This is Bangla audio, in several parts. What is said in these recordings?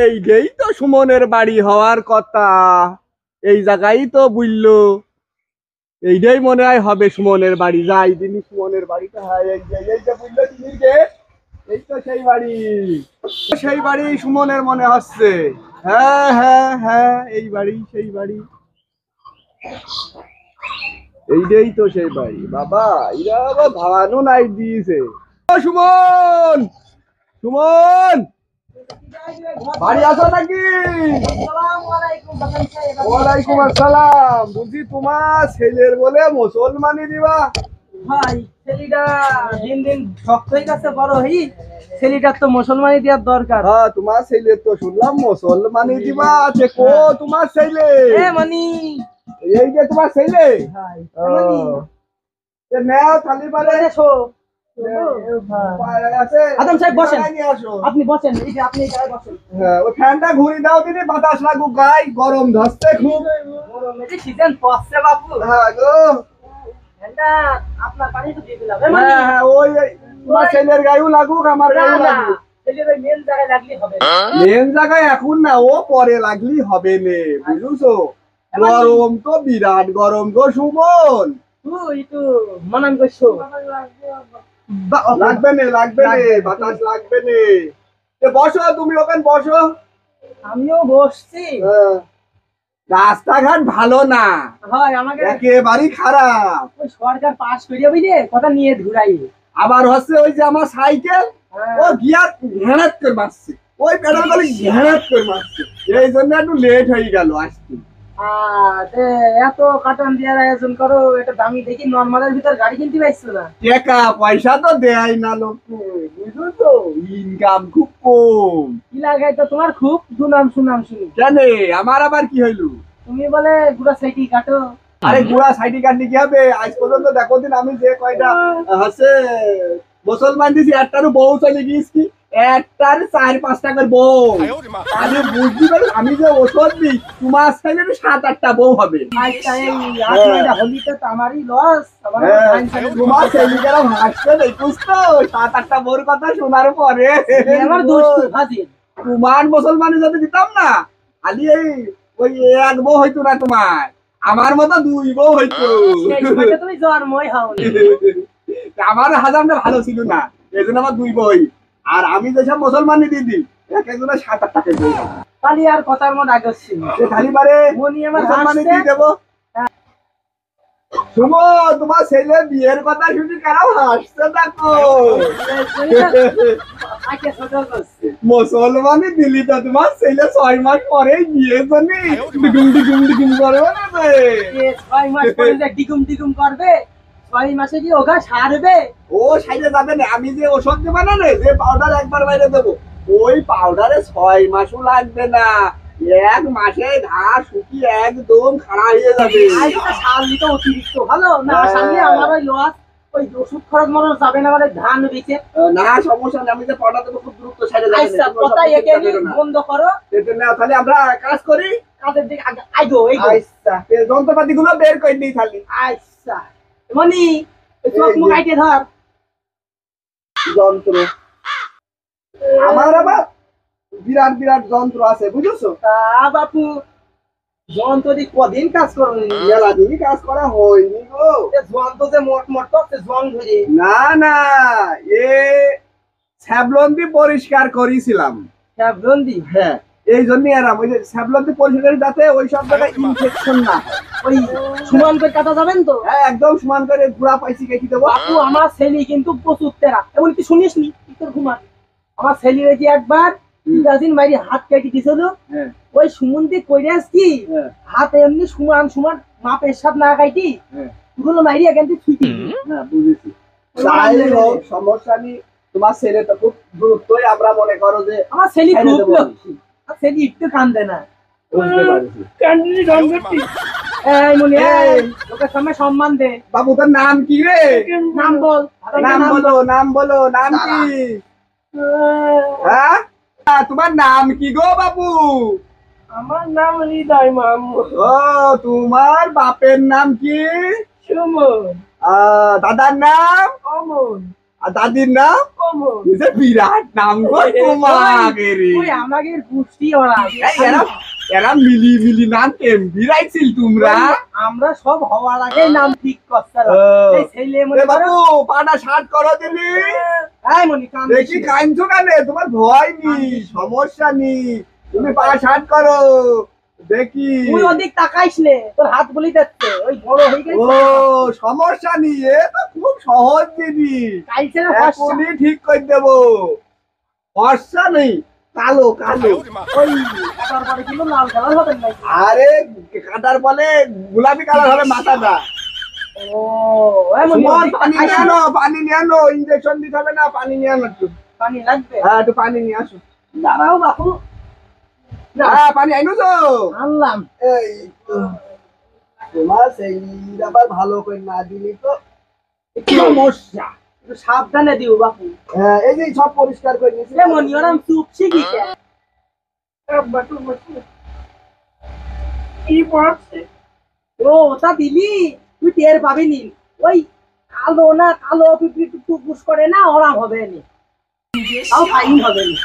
এইটাই তো সুমনের বাড়ি হওয়ার কথা। এই জায়গায় তো বুঝলো, এইটাই মনে হয় হবে সুমনের বাড়ি। যাই দিনই সুমনের বাড়িটা হয়, এই যে বুঝলো টিনির গেট, এই তো সেই বাড়ি। সেই বাড়ি সুমনের মনে হচ্ছে। হ্যাঁ হ্যাঁ হ্যাঁ, এই বাড়ি সেই বাড়ি, এইটাই তো সেই বাড়ি। বাবা এরা আবার ভাড়ানো নাই দিয়েছে। ও সুমন, সুমন বাড়ি আছো নাকি? ওয়ালাইকুম আসসালাম। বলছি তোমার ছেলের বলে মুসলমানি দিবা? ভাই ছেলেটা দিন দিন শক্ত হয়ে গেছে, বড় হই। ছেলেটার তো মুসলমানি দেওয়ার দরকার। হ্যাঁ, তোমার ছেলে তো শুনলাম মুসলমানি দিবা আছে। কো তোমার ছেলে? মানি এই যে তোমার ছেলে। ভাই নাও থালি পারে এসো। আদম সাহেব বসেন, আপনি বসেন, এই যে আপনি এই জায়গায় বসেন। হ্যাঁ, ওই ফ্যানটা ঘুরি দাও দিদি, বাতাস লাগুক গায়ে, গরম ধরছে খুব। গরমে সিজন পড়ছে বাপু। হ্যাঁ গো, ফ্যানটা আপনার পানি তো দিয়ে দিলাম। হ্যাঁ হ্যাঁ, ওই তোমার ছেলের গায়েও লাগুক, আমার গায়েও লাগুক। ছেলের মেন জায়গায় লাগলে হবে। মেন জায়গায় এখন না, ও পরে লাগলি হবে নে, বুঝছো? গরম তো বিরাট গরম গো সুমন। তুই তো মানান করছো। লাগবে নে, লাগবে নে, বাতাস লাগবে নে। বসো তুমি, ওখানে বসো। আমিও বসছি। রাস্তাঘাট ভালো না, হয় আমাকে একেবারেই খারাপ। ওই সরকার পাস করিয়ে বুঝলে কথা নিয়ে ঘুরাই। আবার হচ্ছে ওই যে আমার সাইকেল, ও গিয়ার ঘেরাত করে মারছে, ওই পেডাল করে ঘেরাত করে মারছে, এই জন্য একটু লেট হয়ে গেল আসতে। এত কাটান দেওয়ার আয়োজন করো, এটা দামি দেখি নর্মালের ভিতর গাড়ি কিনতে পাইছো না। টাকা পয়সা তো দেয় না লোককে, বুঝলো তো, ইনকাম খুব কম। এলাকায় তো তোমার খুব সুনাম সুনাম শুনি। কেন আমার আবার কি হইলো? তুমি বলে গুড়া সাইকেল কাটো। আরে গুড়া সাইডি কাটনি কি হবে? আজ পর্যন্ত দেখো দিন আমি যে কয়টা হচ্ছে মুসলমান দিছি, একটারও বউ চলে গিয়েছি, একটার 4-5 টাকার বউ। আমি বুঝতে পারি, আমি যে ওষুধ দিই, তোমার সাইডে 7-8টা বউ হবে। হলিতে তো আমারই লস। তোমার ছেলেরা ভাসছে দেখুস তো, 7-8টা বউর কথা শোনার পরে আমার দোষ হাজির। তোমার মুসলমানি যদি দিতাম না, খালি এই ওই এক বউ হইতো না তোমার, আমার মতো 2 বউ হইতো। তুমি জন্মই হওনি। আমার হাজারটা ভালো ছিল না, এই জন্য আমার 2 বই। আর আমি যেসব মুসলমানি দিদি, এক একজনের 7-8 টাকা বই। খালি আর কথার মধ্যে আগে ছিল খালি পারে মনি আমার মুসলমানি দিয়ে দেবো। শুনো, তোমার ছেলে বিয়ের কথা শুনি কেন হাসতে থাকো? মুসলমানি দিলি তো তোমার ছেলে 6 মাস পরে বিয়ে জানি ডিগুম ডিগুম ডিগুম করবে না? 6 মাস পরে ডিগুম ডিগুম করবে, 6 মাসে কি ওগা সারবে? ও সাইডে যাবে না, আমি যে ওষুধ দেবো না, যে পাউডার একবার বাইরে দেবো, ওই পাউডারে 6 মাসও লাগবে না, 1 মাসে ঘাস শুকিয়ে একদম খাড়া হয়ে যাবে। সারলি তো অতিরিক্ত ভালো না, সারলে আমার ওই লস, ওই ওষুধ খরচ মনে যাবে না, মানে ধান বেচে না সমস্যা নেই, আমি যে পাউডার দেবো খুব দ্রুত সাইডে যাবে। আচ্ছা কথা একে বন্ধ করো, তাহলে আমরা কাজ করি, কাজের দিকে আইগো। আচ্ছা, যন্ত্রপাতি গুলো বের করে নিই খালি। আচ্ছা মনি, চোখ মুখ আইটে ধর। যন্ত্র আমার আবার বিরাট বিরাট যন্ত্র আছে, বুঝেছো? তা বাপু যন্ত্র দিয়ে কদিন কাজ করনি? দিনই কাজ করা হয়নি গো। যন্ত্র যে মোট মোট করছে জং ধরে। না না, এ স্যাবলন দিয়ে পরিষ্কার করেছিলাম। স্যাবলন দি? হ্যাঁ, এই জন্যই আরাম। ওই যে স্যাবলন দিয়ে পরিষ্কার যাতে ওই সব জায়গায় ইনফেকশন না হয়। ওই সমান করে কাটা যাবেন তো? হ্যাঁ, একদম সমান করে গুড়া পাইছি কেটে দেবো। বাপু আমার ছেলে কিন্তু প্রচুর তেরা, এমন কি শুনিস নি? তোর ঘুমা আমার ছেলের যে একবার ইরাজিন মাইরি হাত কেটে দিছিল, ওই সুমন্দি কইরাস কি হাত এমনি সমান সমান মাপের সাথে না কাটি গুলো মাইরি এখান থেকে ছুটি। হ্যাঁ বুঝেছি, যাই হোক সমস্যা নেই। তোমার ছেলে তো খুব দ্রুতই, আমরা মনে করো যে আমার ছেলে খুব লক্ষ্মী, আর ছেলে একটু কান্দে না। কান্দিনি ঢং করতি? এই মনি, এই লোকের সামনে সম্মান দে। বাবু তোর নাম কি রে? নাম বল, নাম বলো, নাম বলো, নাম কি? হ্যাঁ, তোমার নাম কি গো বাবু? আমার নাম হৃদয় মামু। ও, তোমার বাপের নাম কি? সুমন। দাদার নাম? অমন। আর দাদির নাম? এই যে বিরাট নাম গো তোমাদের ওই আমাদের গোষ্ঠী ওরা এরা এরা মিলি মিলি নাম কেমবি রাইছিল তোমরা আমরা সব হওয়ার আগে নাম ঠিক করতাম এই ছেলে এ মনে করো বাবু পাটা শার্ট করো দিলি এই মনি কাম দেখি কাইনছো কানে তোমার ভয় নি সমস্যা নি তুমি পা শার্ট করো দেখি তুই অধিক তাকাইস নে তোর হাত বলি যাচ্ছে ওই বড় হয়ে ও গেছে সমস্যা নি এ তো খুব সহজ জিনিস কাইছে না এখনই ঠিক করে দেবো ফর্সা নেই কালো কালো ওই কাটার পরে কিন্তু লাল কালার হবে না আরে কাটার বলে গোলাপি কালার হবে মাথাটা ও এমন সুমন, পানি নিয়ে আনো ইনজেকশন দিতে হবে না পানি নিয়ে আনো একটু পানি লাগবে হ্যাঁ একটু পানি নিয়ে আসো দাঁড়াও বাপু হ্যাঁ পানি আইনো তো আনলাম এই তো। তোমার সেই আবার ভালো করে না দিলে তো একটু সমস্যা একটু সাবধানে দিও বাপু হ্যাঁ এই যে সব পরিষ্কার করে নিয়েছি এমন ওরাম চুপ শিখিছে বাটু বাটু কি পড়ছে ও ওটা দিলি তুই টের পাবি নি ওই কালো না কালো পিপড়ি টুকুস করে না ওরাম হবে নি তাও ফাইন হবে নি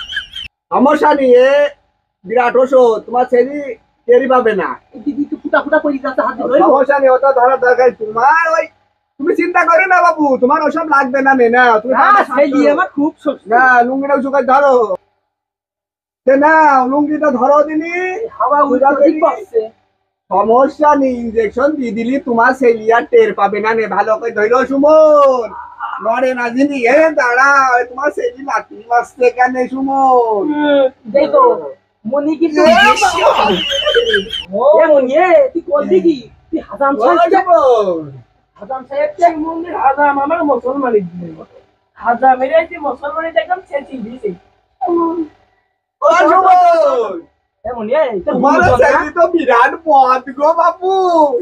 সমস্যা নিয়ে বিরাট ওষুধ তোমার ছেলে টেরি পাবে না দিদি একটু ফুটা ফুটা করে যাচ্ছে হাত দিয়ে সমস্যা নেই ওটা ধরার দরকার তোমার ওই তুমি চিন্তা করো না বাবু তোমার ওসব লাগবে না না তুমি না পাটা শার্ট ছেলে করো। আমার খুব শক্ত না লুঙ্গিটা উঁচু ধরো সে না লুঙ্গিটা ধরো দিনি হাওয়া উড়া ঠিক বসছে সমস্যা নেই ইনজেকশন দিয়ে দিলি তোমার সেলিয়ার টের পাবে না নে ভালো করে ধরো সুমন নড়ে না জিনি এ দাঁড়া তোমার সেলি লাঠি মারছে কেন সুমন দেখো মনি কি তুই এ মনি এ তুই করবি কি তুই হাজাম সাহেব হাজাম সাহেব কে মন্দির হাজাম আমার মুসলমানি দিলে হাজামের এই মুসলমানি দেখলাম ছেঁচি দিয়েছে ও সুমন এ মনি এ তোমার সেলি তো বিরাট পথ গো বাবু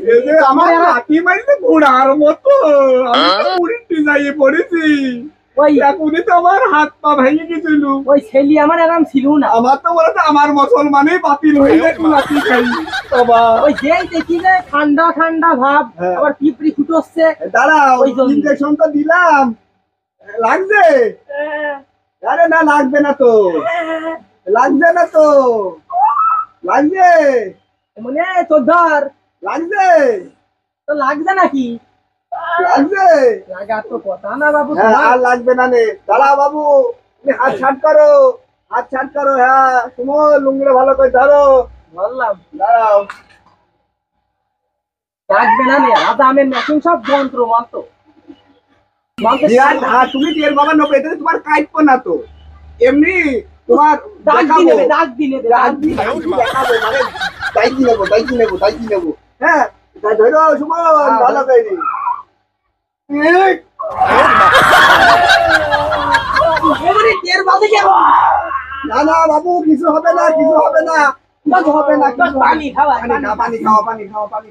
এই যে আমার লাঠি মারছে ঘোড়ার মতো আমি তো পুরিটি যাইয়ে পড়েছি ওই এখনই তো আমার হাত পা ভেঙে গেছিল ওই ছেলে আমার আরাম ছিল না আমার তো বলে আমার মুসলমানই বাতিল হয়ে যায় লাঠি খাই বাবা ওই যেই দেখি যে ঠান্ডা ঠান্ডা ভাব হ্যাঁ। আবার পিপড়ি ফুটছে দাঁড়াও ওই জন্য। ইনজেকশন তো দিলাম লাগছে আরে না লাগবে না তো লাগবে না তো লাগছে মনে তোর ধর লাগছে তো লাগছে নাকি লাগছে লাগা তো কথা না বাবু হ্যাঁ আর লাগবে না নে দাঁড়া বাবু তুমি হাত ছাট করো হাত ছাট করো হ্যাঁ সুমন লুঙ্গিটা ভালো করে ধরো বললাম দাঁড়াও লাগবে না নে আদামের মেশিন সব যন্ত্র মন্ত্র বিরাট হাত তুমি তেল বাবা নেবো এতে তোমার কাটবো না তো এমনি তোমার দাগ দেখাবো। দিয়ে নেবে দাগ দিয়ে নেবে দাগ দিয়ে দেখাবো মানে দাইকি নেবো হ্যাঁ তাই ধরো সুমন ভালো করে নি। এক, এবারে টের বাজে কেন না না বাবু কিছু হবে না কিছু হবে না কিছু হবে না কিছু হবে না। পানি খাওয়া পানি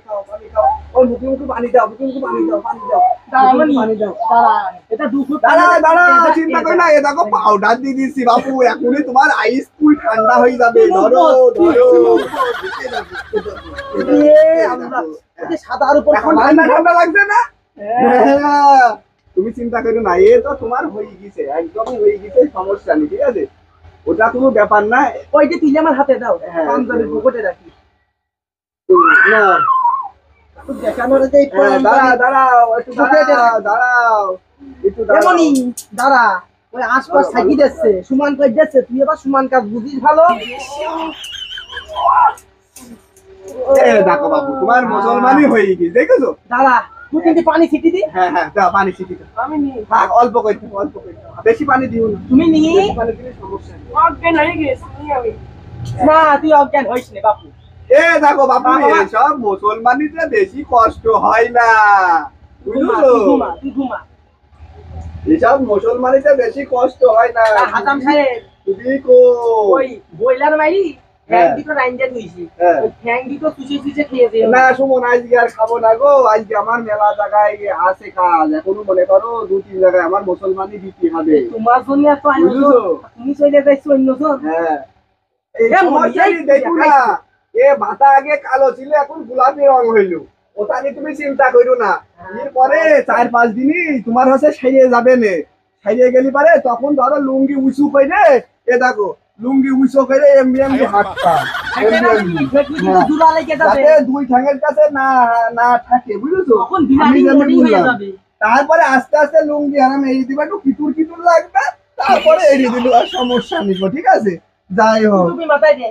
খাও ওই মুখে মুখে পানি দাও পানি দাও পানি দাও দাঁড়া এটা 200 দাঁড়া দাঁড়া চিন্তা করে না এ দেখো পাউডার দিয়ে দিচ্ছি বাবু এখনই তোমার আইস কুল ঠান্ডা হয়ে যাবে ধরো ধরো এটা সাদার উপর এখন ঠান্ডা ঠান্ডা লাগছে না হ্যাঁ, তুমি চিন্তা করো না এ তো তোমার হয়ে গেছে একদমই হয়ে গেছে সমস্যা নেই ঠিক আছে ওটা কোনো ব্যাপার না ওই যে তুই আমার হাতে দাও হ্যাঁ, পাঞ্জাবির পকেটে রাখি না দেখানোর যে দাঁড়াও একটু দাঁড়াও একটু দাঁড়াও এমনই দাঁড়া ওই আশপাশ থাকি যাচ্ছে সুমান কাজ যাচ্ছে তুই এবার সুমান কাজ বুঝিস ভালো দেখো বাবু তোমার মুসলমানই হয়ে গেছে দেখেছো দাঁড়া তুই কিন্তু পানি ছিটি দি হ্যাঁ দাও পানি ছিটি দাও আমি নি থাক অল্প করে দিও, অল্প করে দাও। বেশি পানি দিও না তুমি নি বেশি পানি দিলে সমস্যা নেই অজ্ঞান হয়ে গেছি আমি না তুই অজ্ঞান হইস না বাপু এ দেখো বাবু এসব মুসলমানিতে বেশি কষ্ট হয় না বুঝলো তুই ঘুমা এসব মুসলমানিতে বেশি কষ্ট হয় না হাতাম সাহেব তুমি কো ওই বয়লার মারি হ্যাঁ। ফ্যাং দুটো রাইঞ্জা ধুইছি হ্যাঁ। ওই ফ্যাং দুটো চুষে চুষে খেয়ে দিও না সুমন আজকে আর খাবো না গো আজকে আমার মেলা জায়গায় আছে কাজ এখনো মনে করো 2-3 জায়গায় আমার মুসলমানি দিতে হবে তোমার জন্য এত আয়োজন বুঝছো? তুমি চলে যাইছো অন্যজন হ্যাঁ এই এ সমস্যা মনে নেই, দেখো না এ মাথা আগে কালো ছিল এখন গোলাপি রং হইলো ওটা নিয়ে তুমি চিন্তা করো না এরপরে 4-5 দিনই তোমার হচ্ছে সেরে যাবে নে খাইয়ে গেলি পারে তখন ধরো লুঙ্গি উঁচু করে এ দেখো লুঙ্গি উঁচু করে এমনি এমনি হাঁটতা দুলা লেগে যাবে যাতে দুই ঠ্যাঙের কাছে না না থাকে বুঝেছো তখন আমি বিনানি যেমন মনি হয়ে বললাম। যাবে তারপরে আস্তে আস্তে লুঙ্গি আরাম এড়িয়ে দিবা একটু কিতুর কিতুর লাগবে তারপরে এড়িয়ে দিল আর সমস্যা নেই গো, ঠিক আছে যাই হোক তুমি মাথায় দে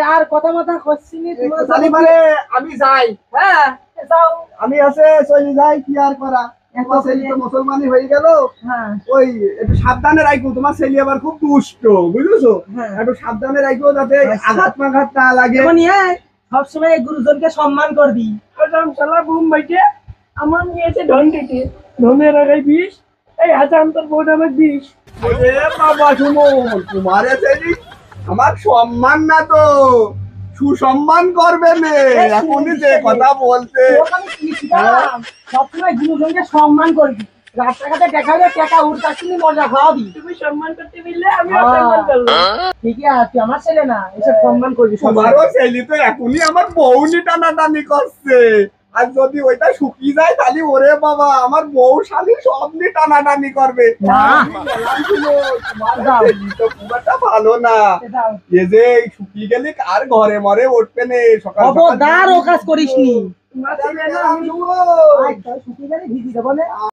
আর কথা মাথা করছিনি তোমার তাহলে মানে আমি যাই হ্যাঁ যাও আমি আছে চলে যাই কি আর করা তোমার ছেলে তো মুসলমানি হয়ে গেল হ্যাঁ ওই একটু সাবধানে রাখো তোমার ছেলে আবার খুব দুষ্ট বুঝেছো হ্যাঁ। একটু সাবধানে রাখো যাতে আচ্ছা। আঘাত মাঘাত না লাগে যেমন সবসময় গুরুজনকে সম্মান করবি শালা বুম ভাইকে আমার নিয়েছে ধন কেটে ধনের আগে 20 এই হাজার তোর বোন আমার 20 ওরে বাবা শুনো তোমার ছেলে আমার সম্মান না তো সুসম্মান করবে নে এখনই যে কথা বলতে সবসময় গুরুজনকে সম্মান করবি রাস্তাঘাটে দেখা হলে টাকা উঠতাছিলি মজা খাওয়াবি তুমি সম্মান করতে পারলে আমি সম্মান করবো ঠিকই আছে আমার ছেলে না এসব সম্মান করবি তোমারও ছেলে তো এখনই আমার বউনি টানাটানি করছে আর যদি ওইটা শুকিয়ে যায় তাহলে ওরে বাবা আমার বউ শালি সব নিয়ে টানাটানি করবে না। আমি বললাম শুনো, তোমার যাও। ছেলে তো খুব একটা ভালো না এ যে শুকিয়ে গেলে কার ঘরে মরে উঠবে নে সকাল সকাল খবরদার ও কাজ করিসনি তোমার ছেলে না, আমি শুনো। শুকিয়ে গেলে ভিজি দেবো না